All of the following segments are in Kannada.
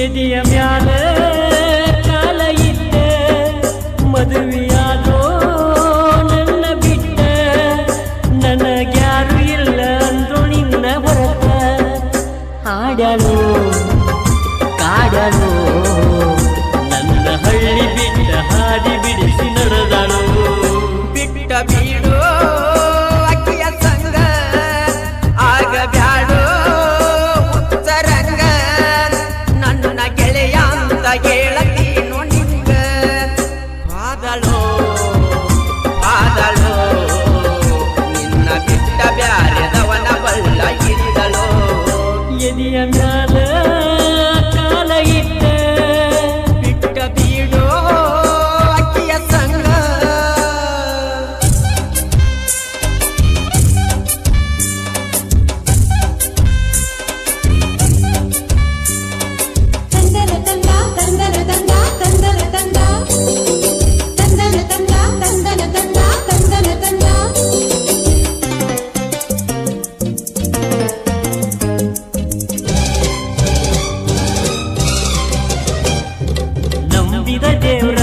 ಎದೆಯ ಮ್ಯಾಲ ಕಾಲ ಇಟ್ಟ ಮದುವೆಯಾದೋ ನನ್ನ ಬಿಟ್ಟ ನನಗ್ಯಾರು ಇಲ್ಲ ಅಂದ್ರು ನಿನ್ನ ಹೊರತ ಹಾಡಲು ಕಾಡಲು ನನ್ನ ಹಳ್ಳಿ ಬಿಟ್ಟ ಹಾದಿ ಬಿಡಿಸಿ ನಡೆದಳು ಬಿಟ್ಟ ಬೀಡೋ ಅಕ್ಕಿಯ ಸಂಗ ಆಗ ಬ್ಯಾಡೋ ಉತ್ತರಂಗ ನನ್ನ ಗೆಳೆಯ ಅಂತ ಹೇಳತೀನೋ ನಿಂಗ ಪಾದಳೋ ಪಾದಳೋ ನಿನ್ನ ಬಿಟ್ಟ ಬ್ಯಾರೆದವನ ಬಳ್ಳ ಹಿಡಿದಳೋ ಎದೆಯ ಮ್ಯಾಲ ಕಾಲ ಇಟ್ಟ ಬಿಟ್ಟ ಬೀಡೋ ಅಕ್ಕಿಯ ಸಂಗ ನಂಬಿದ ದೇವ್ರ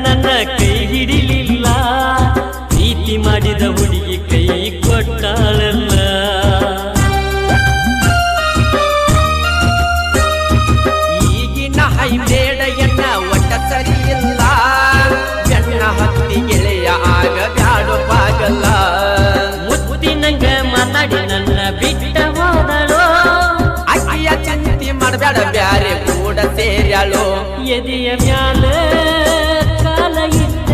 ನನ್ನ ಕೈ ಹಿಡಿಲಿಲ್ಲ ಪ್ರೀತಿ ಮಾಡಿದ ಹುಡುಗಿ ಕೈ ಕೊಟ್ಟಾಳಲ್ಲ ಈಗಿನ ಹೈಬೇಡ ಎನ್ನ ಒಟ್ಟ ಸರಿಯಿಲ್ಲ ಬೆನ್ನ ಹತ್ತಿ ಗೆಳೆಯ ಆಗ ಬ್ಯಾಡೋ ಬಾಗಲ್ಲ ಮುತ್ತಿನಂಗ ಮಾತಾಡಿ ನನ್ನ ಬಿಟ್ಟ ಹೋದಳು ಅಕ್ಕಿಯ ಚಿಂತಿ ಮಾಡಬೇಡ ಬ್ಯಾರೆ ಕೂಡ ಸೇರ್ಯಾಳೋ ಎದೆಯ ಮ್ಯಾಲ ಕಾಲ ಇಟ್ಟ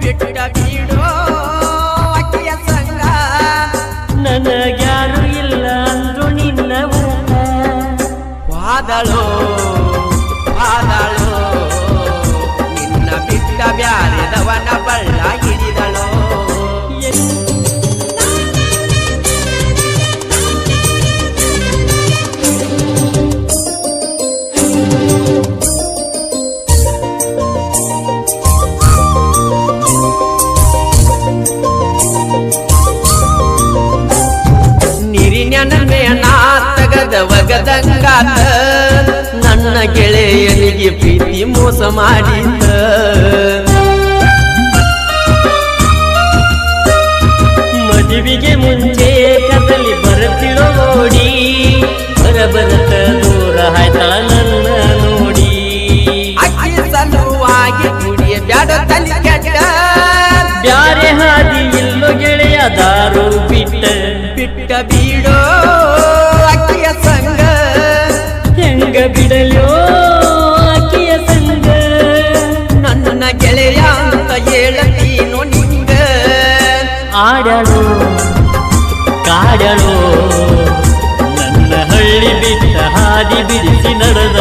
ಬಿಟ್ಟ ಬೀಡೋ ಅಕ್ಕಿಯ ಸಂಗ ನನಗ್ಯಾರು ಇಲ್ಲ ಅಂದ್ರು ನಿನ್ನ ಊಟ ವಾದಳೋ ವಾದಳೋ ನಿನ್ನ ಬಿಟ್ಟ ಬ್ಯಾರೆದವನ ಬಳ್ಳ ಹಿಡಿದಳೋ ನೀರಿನ ಮೇಣ ತಗದ ಒಗದಂಗಾತ ನನ್ನ ಗೆಳೆಯನಿಗೆ ಪ್ರೀತಿ ಮೋಸ ಮಾಡಿದ ಮದುವೆಗೆ ಮುಂಚೆ ಕದಲಿ ಬರುತ್ತಿಳೋ ನೋಡಿ ಬರಬರತ ದೂರ ಆಯ್ತಾಳ ನನ್ನ ನೋಡಿ ಅಕ್ಕಿ ಸಲುವಾಗಿ ಕುಡಿಯ ಬ್ಯಾಡ ತಲೆ ಕೆಟ್ಟ ಬ್ಯಾರೆ ಹಾದಿ ಇಲ್ಲೋ ಗೆಳೆಯ ದಾರು ಬಿಟ್ಟ ಬಿಟ್ಟ ಬೀಡೋ ಅಕ್ಕಿಯ ಸಂಗ ಹೆಂಗ ಬಿಡಲೋ ಅಕ್ಕಿಯ ಸಂಗ ನನ್ನ ಗೆಳೆಯ ಅಂತ ಹೇಳತೀನೋ ನಿಂಗ ಆಡಳು ಕಾಡಳು ನನ್ನ ಹಳ್ಳಿ ಬಿಟ್ಟ ಹಾದಿ ಬಿಡಿಸಿ ನಡೆದ